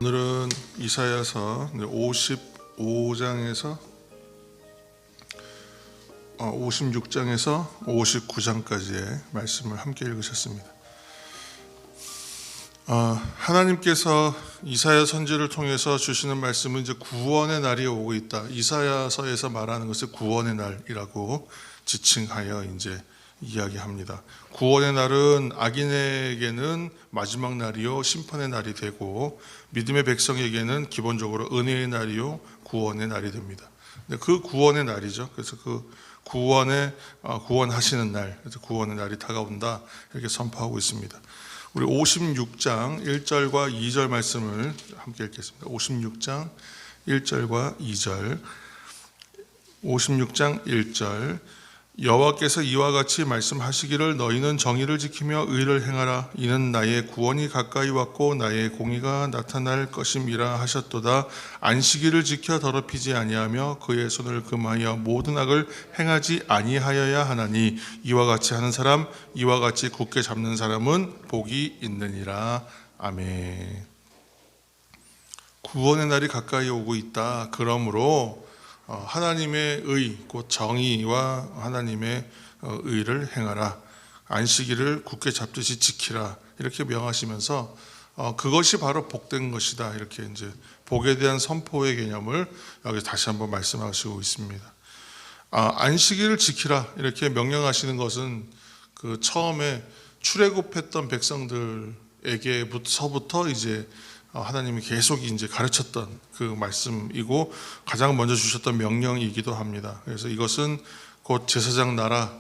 오늘은 이사야서 55장에서 56장에서 59장까지의 말씀을 함께 읽으셨습니다. 하나님께서 이사야 선지를 통해서 주시는 말씀은 이제 구원의 날이 오고 있다. 이사야서에서 말하는 것을 구원의 날이라고 지칭하여 이제 이야기합니다. 구원의 날은 악인에게는 마지막 날이요 심판의 날이 되고, 믿음의 백성에게는 기본적으로 은혜의 날이요 구원의 날이 됩니다. 그 구원의 날이죠. 그래서 그 구원하시는 날, 그래서 구원의 날이 다가온다 이렇게 선포하고 있습니다. 우리 56장 1절과 2절 말씀을 함께 읽겠습니다. 56장 1절과 2절. 56장 1절. 여호와께서 이와 같이 말씀하시기를 너희는 정의를 지키며 의를 행하라. 이는 나의 구원이 가까이 왔고 나의 공의가 나타날 것임이라 하셨도다. 안식일을 지켜 더럽히지 아니하며 그의 손을 금하여 모든 악을 행하지 아니하여야 하나니 이와 같이 하는 사람, 이와 같이 굳게 잡는 사람은 복이 있느니라. 아멘. 구원의 날이 가까이 오고 있다. 그러므로 하나님의 의, 곧 정의와 하나님의 의를 행하라. 안식일을 굳게 잡듯이 지키라. 이렇게 명하시면서 그것이 바로 복된 것이다. 이렇게 이제 복에 대한 선포의 개념을 여기 다시 한번 말씀하시고 있습니다. 안식일을 지키라. 이렇게 명령하시는 것은 그 처음에 출애굽했던 백성들에게서부터 이제 하나님이 계속 이제 가르쳤던 그 말씀이고 가장 먼저 주셨던 명령이기도 합니다. 그래서 이것은 곧 제사장 나라,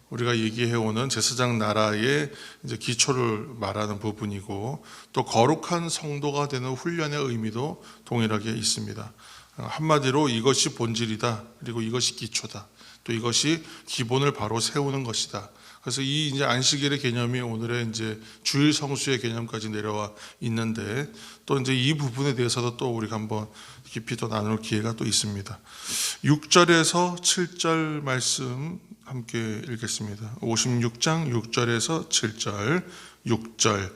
우리가 얘기해오는 제사장 나라의 이제 기초를 말하는 부분이고, 또 거룩한 성도가 되는 훈련의 의미도 동일하게 있습니다. 한마디로 이것이 본질이다. 그리고 이것이 기초다. 또 이것이 기본을 바로 세우는 것이다. 그래서 이 이제 안식일의 개념이 오늘의 이제 주일 성수의 개념까지 내려와 있는데, 또 이제 이 부분에 대해서도 또 우리가 한번 깊이 더 나눌 기회가 또 있습니다. 6절에서 7절 말씀 함께 읽겠습니다. 56장 6절에서 7절. 6절.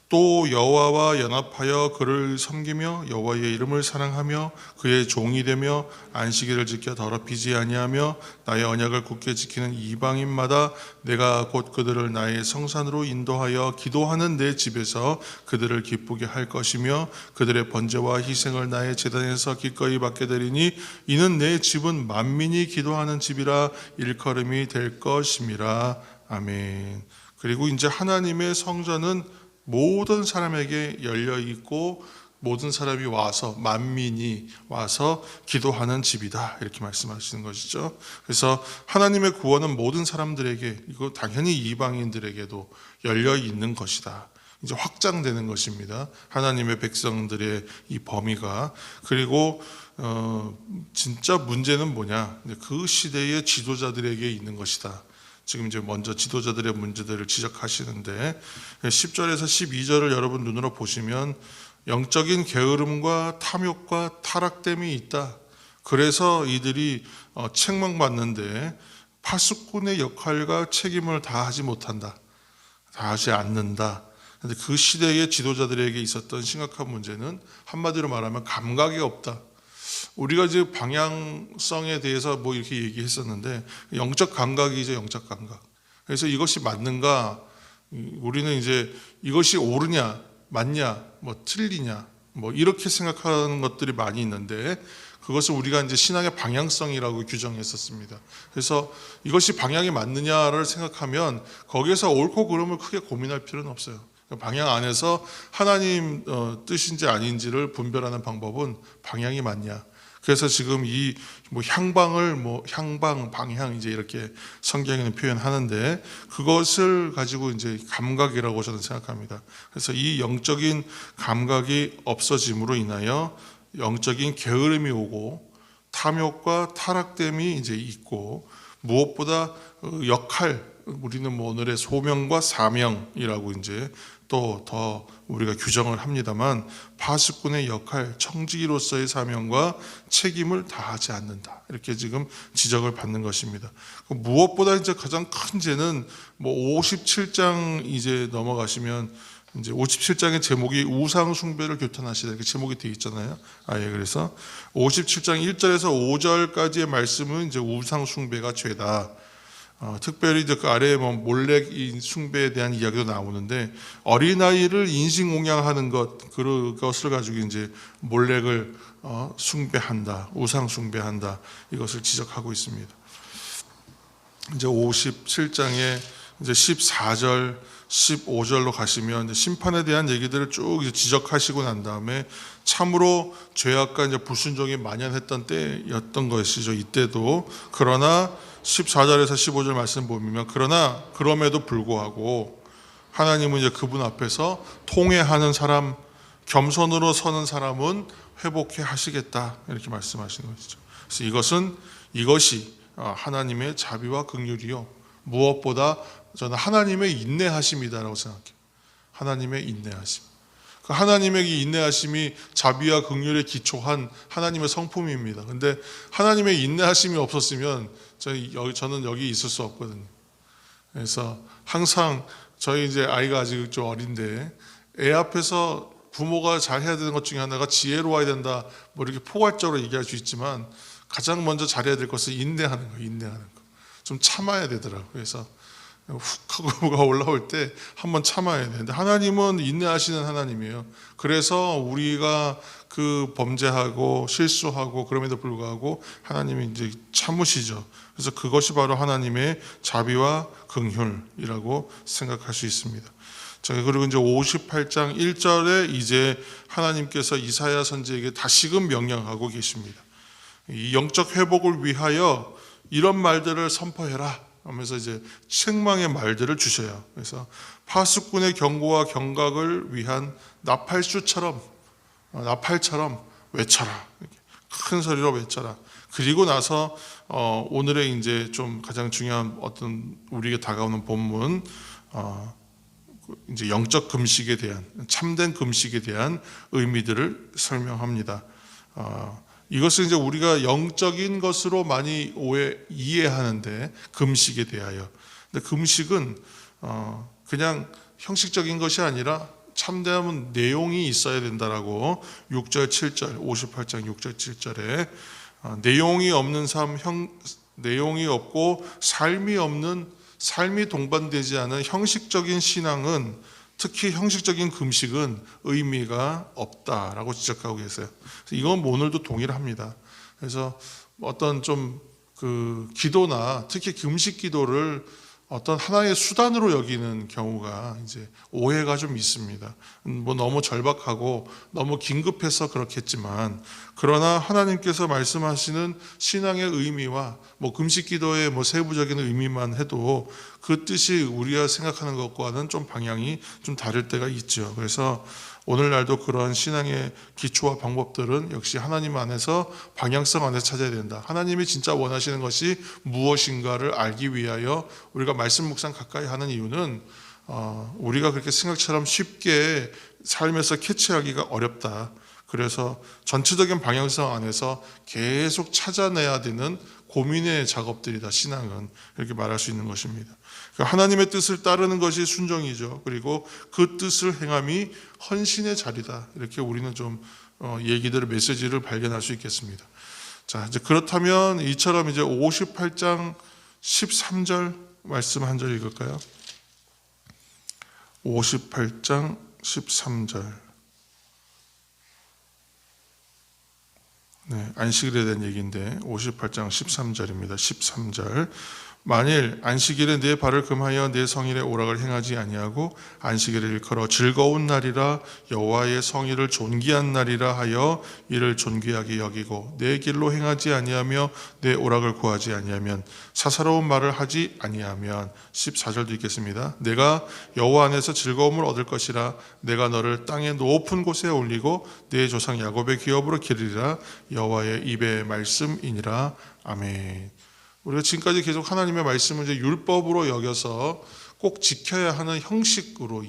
또 여호와와 연합하여 그를 섬기며 여호와의 이름을 사랑하며 그의 종이 되며 안식일을 지켜 더럽히지 아니하며 나의 언약을 굳게 지키는 이방인마다 내가 곧 그들을 나의 성산으로 인도하여 기도하는 내 집에서 그들을 기쁘게 할 것이며 그들의 번제와 희생을 나의 제단에서 기꺼이 받게 되리니 이는 내 집은 만민이 기도하는 집이라 일컬음이 될 것임이라. 아멘. 그리고 이제 하나님의 성전은 모든 사람에게 열려 있고 모든 사람이 와서, 만민이 와서 기도하는 집이다. 이렇게 말씀하시는 것이죠. 그래서 하나님의 구원은 모든 사람들에게, 이거 당연히 이방인들에게도 열려 있는 것이다. 이제 확장되는 것입니다. 하나님의 백성들의 이 범위가. 그리고 진짜 문제는 뭐냐? 그 시대의 지도자들에게 있는 것이다. 지금 이제 먼저 지도자들의 문제들을 지적하시는데, 10절에서 12절을 여러분 눈으로 보시면 영적인 게으름과 탐욕과 타락됨이 있다. 그래서 이들이 책망받는데 파수꾼의 역할과 책임을 다하지 못한다. 다하지 않는다. 근데 그 시대의 지도자들에게 있었던 심각한 문제는 한마디로 말하면 감각이 없다. 우리가 이제 방향성에 대해서 뭐 이렇게 얘기했었는데, 영적 감각이죠, 영적 감각. 그래서 이것이 맞는가, 우리는 이제 이것이 옳으냐, 맞냐, 뭐 틀리냐, 뭐 이렇게 생각하는 것들이 많이 있는데, 그것을 우리가 이제 신앙의 방향성이라고 규정했었습니다. 그래서 이것이 방향이 맞느냐를 생각하면 거기에서 옳고 그름을 크게 고민할 필요는 없어요. 방향 안에서 하나님 뜻인지 아닌지를 분별하는 방법은 방향이 맞냐. 그래서 지금 이 향방을 향방, 방향 이제 이렇게 성경에는 표현하는데, 그것을 가지고 이제 감각이라고 저는 생각합니다. 그래서 이 영적인 감각이 없어짐으로 인하여 영적인 게으름이 오고 탐욕과 타락됨이 이제 있고, 무엇보다 역할, 우리는 뭐 오늘의 소명과 사명이라고 이제 또 더 우리가 규정을 합니다만, 파수꾼의 역할, 청지기로서의 사명과 책임을 다하지 않는다. 이렇게 지금 지적을 받는 것입니다. 무엇보다 이제 가장 큰 죄는 57장 이제 넘어가시면 이제 57장의 제목이 우상 숭배를 규탄하시다 이렇게 제목이 되어 있잖아요. 그래서 57장 1절에서 5절까지의 말씀은 이제 우상 숭배가 죄다. 특별히 그 아래에 몰렉 숭배에 대한 이야기도 나오는데 어린아이를 인신공양하는 그것을 가지고 이제 몰렉을 숭배한다, 우상 숭배한다 이것을 지적하고 있습니다. 이제 57장에 이제 14절, 15절로 가시면 심판에 대한 얘기들을 쭉 지적하시고 난 다음에 참으로 죄악과 이제 불순종이 만연했던 때였던 것이죠. 이때도. 그러나 14절에서 15절 말씀 보면 그러나 그럼에도 불구하고 하나님은 이제 그분 앞에서 통회하는 사람, 겸손으로 서는 사람은 회복해 하시겠다 이렇게 말씀하시는 것이죠. 그래서 이것이 하나님의 자비와 긍휼이요 무엇보다 저는 하나님의 인내하심이다라고 생각해요. 하나님의 인내하심. 그 하나님의 인내하심이 자비와 긍휼에 기초한 하나님의 성품입니다. 근데 하나님의 인내하심이 없었으면 저는 여기 있을 수 없거든요. 그래서 항상 저희 이제 아이가 아직 좀 어린데 애 앞에서 부모가 잘해야 되는 것 중에 하나가 지혜로워야 된다. 뭐 이렇게 포괄적으로 얘기할 수 있지만 가장 먼저 잘해야 될 것은 인내하는 거예요. 인내하는 거. 좀 참아야 되더라고요. 그래서 훅 하고가 올라올 때 한번 참아야 되는데 하나님은 인내하시는 하나님이에요. 그래서 우리가 그 범죄하고 실수하고 그럼에도 불구하고 하나님이 이제 참으시죠. 그래서 그것이 바로 하나님의 자비와 긍휼이라고 생각할 수 있습니다. 자, 그리고 이제 58장 1절에 이제 하나님께서 이사야 선지에게 다시금 명령하고 계십니다. 이 영적 회복을 위하여 이런 말들을 선포해라 하면서 이제 책망의 말들을 주셔요. 그래서 파수꾼의 경고와 경각을 위한 나팔처럼 외쳐라. 큰 소리로 외쳐라. 그리고 나서 오늘의 이제 좀 가장 중요한 어떤 우리에게 다가오는 본문 이제 영적 금식에 대한 참된 금식에 대한 의미들을 설명합니다. 이것은 이제 우리가 영적인 것으로 많이 이해하는데 금식에 대하여. 근데 금식은 그냥 형식적인 것이 아니라 참되면 내용이 있어야 된다라고 6절 7절 58장 6절 7절에 내용이 없는 삶, 내용이 없고 삶이 동반되지 않은 형식적인 신앙은 특히 형식적인 금식은 의미가 없다라고 지적하고 계세요. 이건 오늘도 동일합니다. 그래서 어떤 좀 그 기도나 특히 금식 기도를 어떤 하나의 수단으로 여기는 경우가 이제 오해가 좀 있습니다. 뭐 너무 절박하고 너무 긴급해서 그렇겠지만 그러나 하나님께서 말씀하시는 신앙의 의미와 뭐 금식 기도의 뭐 세부적인 의미만 해도 그 뜻이 우리가 생각하는 것과는 좀 방향이 좀 다를 때가 있죠. 그래서 오늘날도 그러한 신앙의 기초와 방법들은 역시 하나님 안에서 방향성 안에서 찾아야 된다. 하나님이 진짜 원하시는 것이 무엇인가를 알기 위하여 우리가 말씀 묵상 가까이 하는 이유는 우리가 그렇게 생각처럼 쉽게 삶에서 캐치하기가 어렵다. 그래서 전체적인 방향성 안에서 계속 찾아내야 되는 고민의 작업들이다. 신앙은 이렇게 말할 수 있는 것입니다. 하나님의 뜻을 따르는 것이 순종이죠. 그리고 그 뜻을 행함이 헌신의 자리다. 이렇게 우리는 좀 얘기들을 메시지를 발견할 수 있겠습니다. 자, 이제 그렇다면 이처럼 이제 58장 13절 말씀 한 절 읽을까요? 58장 13절. 네, 안식일에 대한 얘기인데 58장 13절입니다. 13절. 만일 안식일에 내 발을 금하여 내 성일의 오락을 행하지 아니하고 안식일을 일컬어 즐거운 날이라 여호와의 성일을 존귀한 날이라 하여 이를 존귀하게 여기고 내 길로 행하지 아니하며 내 오락을 구하지 아니하면 사사로운 말을 하지 아니하면 14절도 읽겠습니다. 내가 여호와 안에서 즐거움을 얻을 것이라 내가 너를 땅의 높은 곳에 올리고 내 조상 야곱의 기업으로 기르리라 여호와의 입의 말씀이니라. 아멘. 우리가 지금까지 계속 하나님의 말씀을 이제 율법으로 여겨서 꼭 지켜야 하는 형식으로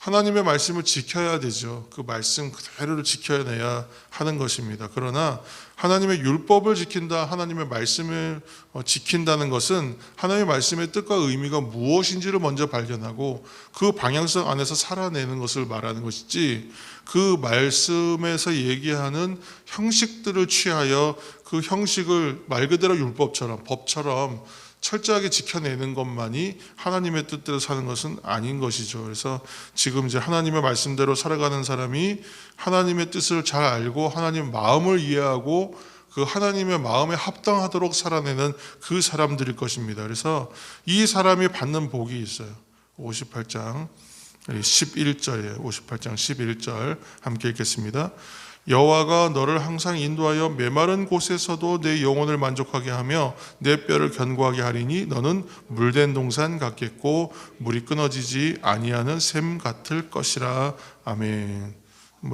하나님의 말씀을 지켜야 되죠. 그 말씀 그대로를 지켜내야 하는 것입니다. 그러나 하나님의 율법을 지킨다, 하나님의 말씀을 지킨다는 것은 하나님의 말씀의 뜻과 의미가 무엇인지를 먼저 발견하고 그 방향성 안에서 살아내는 것을 말하는 것이지, 그 말씀에서 얘기하는 형식들을 취하여 그 형식을 말 그대로 율법처럼, 법처럼 철저하게 지켜내는 것만이 하나님의 뜻대로 사는 것은 아닌 것이죠. 그래서 지금 이제 하나님의 말씀대로 살아가는 사람이 하나님의 뜻을 잘 알고 하나님의 마음을 이해하고 그 하나님의 마음에 합당하도록 살아내는 그 사람들일 것입니다. 그래서 이 사람이 받는 복이 있어요. 58장 11절이에요. 58장 11절 함께 읽겠습니다. 여호와가 너를 항상 인도하여 메마른 곳에서도 내 영혼을 만족하게 하며 내 뼈를 견고하게 하리니 너는 물된 동산 같겠고 물이 끊어지지 아니하는 샘 같을 것이라. 아멘.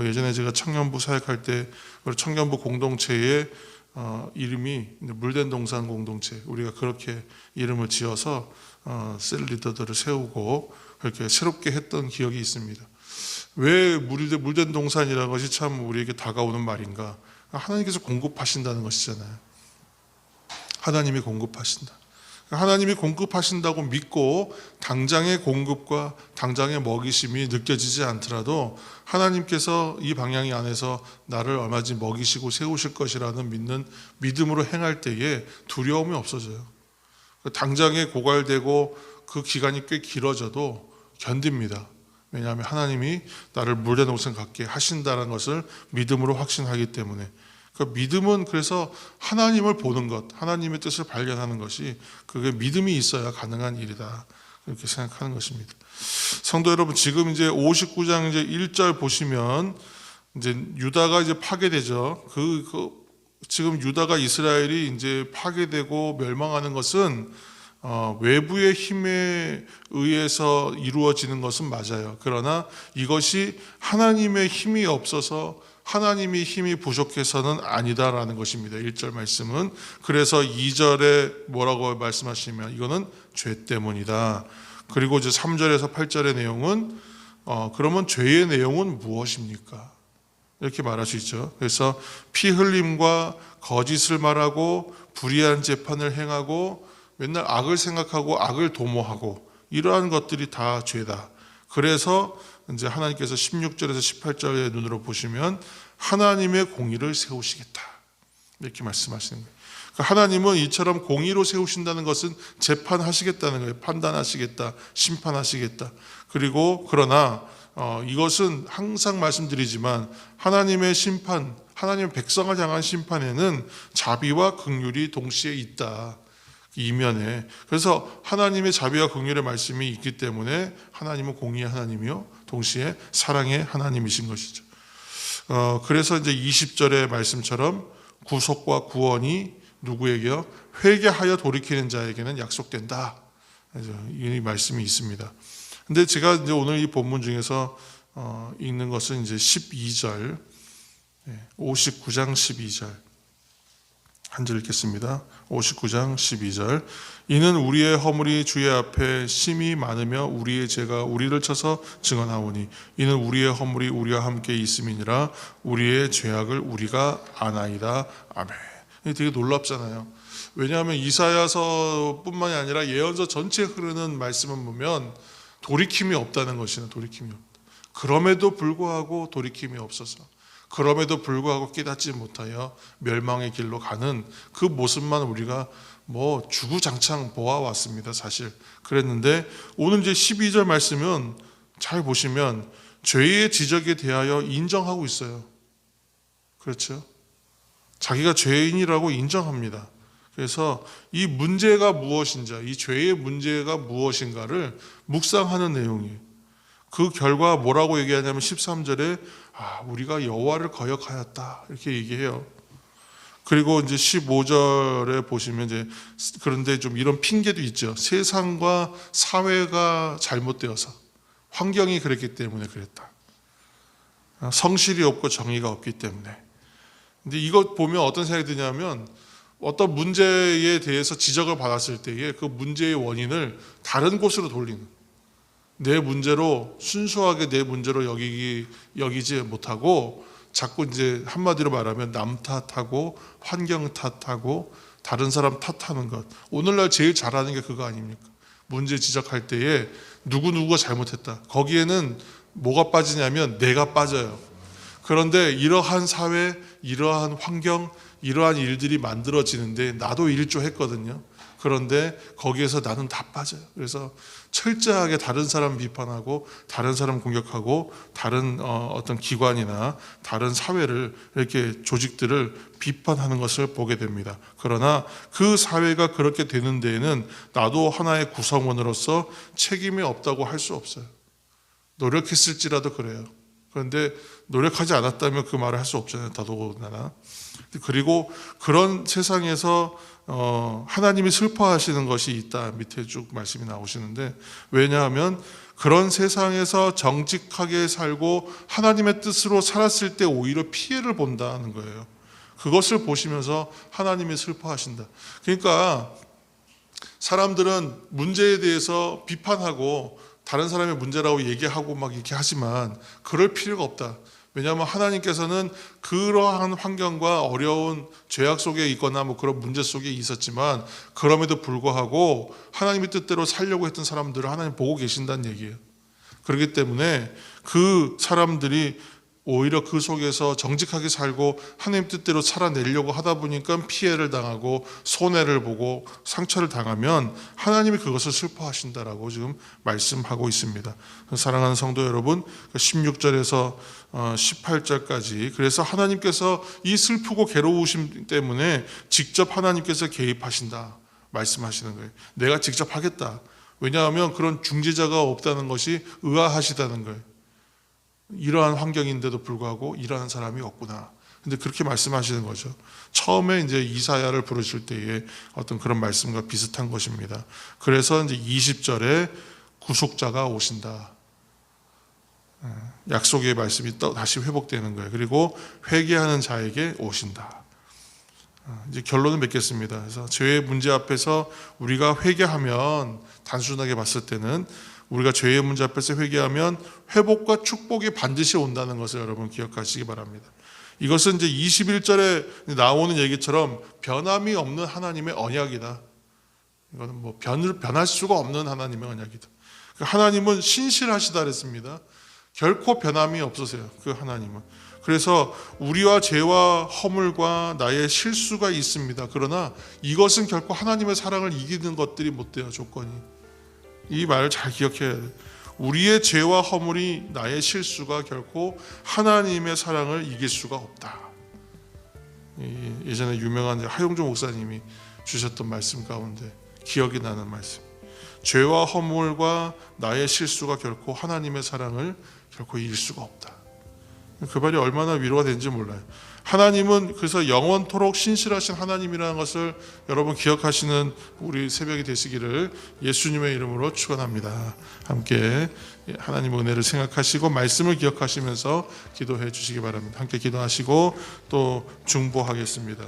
예전에 제가 청년부 사역할 때 청년부 공동체의 이름이 물된 동산 공동체, 우리가 그렇게 이름을 지어서 셀 리더들을 세우고 그렇게 새롭게 했던 기억이 있습니다. 왜 물된 동산이라는 것이 참 우리에게 다가오는 말인가? 하나님께서 공급하신다는 것이잖아요. 하나님이 공급하신다. 하나님이 공급하신다고 믿고 당장의 공급과 당장의 먹이심이 느껴지지 않더라도 하나님께서 이 방향이 안에서 나를 얼마든지 먹이시고 세우실 것이라는 믿음으로 행할 때에 두려움이 없어져요. 당장에 고갈되고 그 기간이 꽤 길어져도 견딥니다. 왜냐하면 하나님이 나를 물된 동산 같게 하신다는 것을 믿음으로 확신하기 때문에. 그 믿음은 그래서 하나님을 보는 것, 하나님의 뜻을 발견하는 것이, 그게 믿음이 있어야 가능한 일이다, 그렇게 생각하는 것입니다. 성도 여러분, 지금 이제 59장 이제 1절 보시면 이제 유다가 이제 파괴되죠. 지금 유다가 이스라엘이 이제 파괴되고 멸망하는 것은 외부의 힘에 의해서 이루어지는 것은 맞아요. 그러나 이것이 하나님의 힘이 없어서, 하나님의 힘이 부족해서는 아니다라는 것입니다. 1절 말씀은. 그래서 2절에 뭐라고 말씀하시면 이거는 죄 때문이다. 그리고 이제 3절에서 8절의 내용은 그러면 죄의 내용은 무엇입니까? 이렇게 말할 수 있죠. 그래서 피 흘림과 거짓을 말하고 불의한 재판을 행하고 맨날 악을 생각하고 악을 도모하고 이러한 것들이 다 죄다. 그래서 이제 하나님께서 16절에서 18절의 눈으로 보시면 하나님의 공의를 세우시겠다, 이렇게 말씀하시는 거예요. 그러니까 하나님은 이처럼 공의로 세우신다는 것은 재판하시겠다는 거예요. 판단하시겠다, 심판하시겠다. 그러나 이것은 항상 말씀드리지만 하나님의 심판, 하나님의 백성을 향한 심판에는 자비와 긍휼이 동시에 있다, 이면에. 그래서 하나님의 자비와 긍휼의 말씀이 있기 때문에 하나님은 공의의 하나님이요 동시에 사랑의 하나님이신 것이죠. 그래서 이제 20절의 말씀처럼 구속과 구원이 누구에게요? 회개하여 돌이키는 자에게는 약속된다, 이 말씀이 있습니다. 근데 제가 이제 오늘 이 본문 중에서 읽는 것은 이제 12절, 59장 12절 한 절 읽겠습니다. 59장 12절. 이는 우리의 허물이 주의 앞에 심히 많으며 우리의 죄가 우리를 쳐서 증언하오니 이는 우리의 허물이 우리와 함께 있음이니라. 우리의 죄악을 우리가 아나이다. 아멘. 이게 되게 놀랍잖아요. 왜냐하면 이사야서뿐만이 아니라 예언서 전체에 흐르는 말씀을 보면 돌이킴이 없다는 것이나 돌이킴이 없다. 그럼에도 불구하고 돌이킴이 없어서, 그럼에도 불구하고 깨닫지 못하여 멸망의 길로 가는 그 모습만 우리가 주구장창 보아왔습니다. 사실 그랬는데 오늘 이제 12절 말씀은 잘 보시면 죄의 지적에 대하여 인정하고 있어요. 그렇죠? 자기가 죄인이라고 인정합니다. 그래서 이 문제가 무엇인지, 이 죄의 문제가 무엇인가를 묵상하는 내용이에요. 그 결과 뭐라고 얘기하냐면 13절에 우리가 여호와를 거역하였다, 이렇게 얘기해요. 그리고 이제 15절에 보시면 이제 그런데 좀 이런 핑계도 있죠. 세상과 사회가 잘못되어서, 환경이 그랬기 때문에 그랬다. 성실이 없고 정의가 없기 때문에. 근데 이것 보면 어떤 생각이 드냐면, 어떤 문제에 대해서 지적을 받았을 때에 그 문제의 원인을 다른 곳으로 돌리는, 내 문제로 순수하게 내 문제로 여기지 못하고 자꾸 이제 한마디로 말하면 남 탓하고 환경 탓하고 다른 사람 탓하는 것. 오늘날 제일 잘하는 게 그거 아닙니까? 문제 지적할 때에 누구누구가 잘못했다. 거기에는 뭐가 빠지냐면 내가 빠져요. 그런데 이러한 사회, 이러한 환경, 이러한 일들이 만들어지는데 나도 일조했거든요. 그런데 거기에서 나는 다 빠져요. 그래서 철저하게 다른 사람 비판하고 다른 사람 공격하고 다른 어떤 기관이나 다른 사회를 이렇게 조직들을 비판하는 것을 보게 됩니다. 그러나 그 사회가 그렇게 되는 데에는 나도 하나의 구성원으로서 책임이 없다고 할 수 없어요. 노력했을지라도 그래요. 그런데 노력하지 않았다면 그 말을 할 수 없잖아요. 더더군다나. 그리고 그런 세상에서 하나님이 슬퍼하시는 것이 있다. 밑에 쭉 말씀이 나오시는데, 왜냐하면 그런 세상에서 정직하게 살고 하나님의 뜻으로 살았을 때 오히려 피해를 본다는 거예요. 그것을 보시면서 하나님이 슬퍼하신다. 그러니까 사람들은 문제에 대해서 비판하고 다른 사람의 문제라고 얘기하고 막 이렇게 하지만 그럴 필요가 없다. 왜냐하면 하나님께서는 그러한 환경과 어려운 죄악 속에 있거나 뭐 그런 문제 속에 있었지만 그럼에도 불구하고 하나님의 뜻대로 살려고 했던 사람들을 하나님 보고 계신다는 얘기예요. 그렇기 때문에 그 사람들이 오히려 그 속에서 정직하게 살고 하나님 뜻대로 살아내려고 하다 보니까 피해를 당하고 손해를 보고 상처를 당하면 하나님이 그것을 슬퍼하신다라고 지금 말씀하고 있습니다. 사랑하는 성도 여러분, 16절에서 18절까지 그래서 하나님께서 이 슬프고 괴로우심 때문에 직접 하나님께서 개입하신다 말씀하시는 거예요. 내가 직접 하겠다. 왜냐하면 그런 중재자가 없다는 것이 의아하시다는 거예요. 이러한 환경인데도 불구하고 이러한 사람이 없구나. 근데 그렇게 말씀하시는 거죠. 처음에 이제 이사야를 부르실 때에 어떤 그런 말씀과 비슷한 것입니다. 그래서 이제 20절에 구속자가 오신다. 약속의 말씀이 또 다시 회복되는 거예요. 그리고 회개하는 자에게 오신다. 이제 결론을 맺겠습니다. 그래서 죄의 문제 앞에서 우리가 회개하면 단순하게 봤을 때는 우리가 죄의 문제 앞에서 회개하면 회복과 축복이 반드시 온다는 것을 여러분 기억하시기 바랍니다. 이것은 이제 21절에 나오는 얘기처럼 변함이 없는 하나님의 언약이다. 이거는 뭐 변할 수가 없는 하나님의 언약이다. 하나님은 신실하시다 그랬습니다. 결코 변함이 없으세요. 그 하나님은. 그래서 우리와 죄와 허물과 나의 실수가 있습니다. 그러나 이것은 결코 하나님의 사랑을 이기는 것들이 못 돼요. 조건이. 이 말을 잘 기억해야 돼요. 우리의 죄와 허물이 나의 실수가 결코 하나님의 사랑을 이길 수가 없다. 예전에 유명한 하용조 목사님이 주셨던 말씀 가운데 기억이 나는 말씀. 죄와 허물과 나의 실수가 결코 하나님의 사랑을 결코 이길 수가 없다. 그 말이 얼마나 위로가 되는지 몰라요. 하나님은 그래서 영원토록 신실하신 하나님이라는 것을 여러분 기억하시는 우리 새벽이 되시기를 예수님의 이름으로 축원합니다. 함께 하나님의 은혜를 생각하시고 말씀을 기억하시면서 기도해 주시기 바랍니다. 함께 기도하시고 또 중보하겠습니다.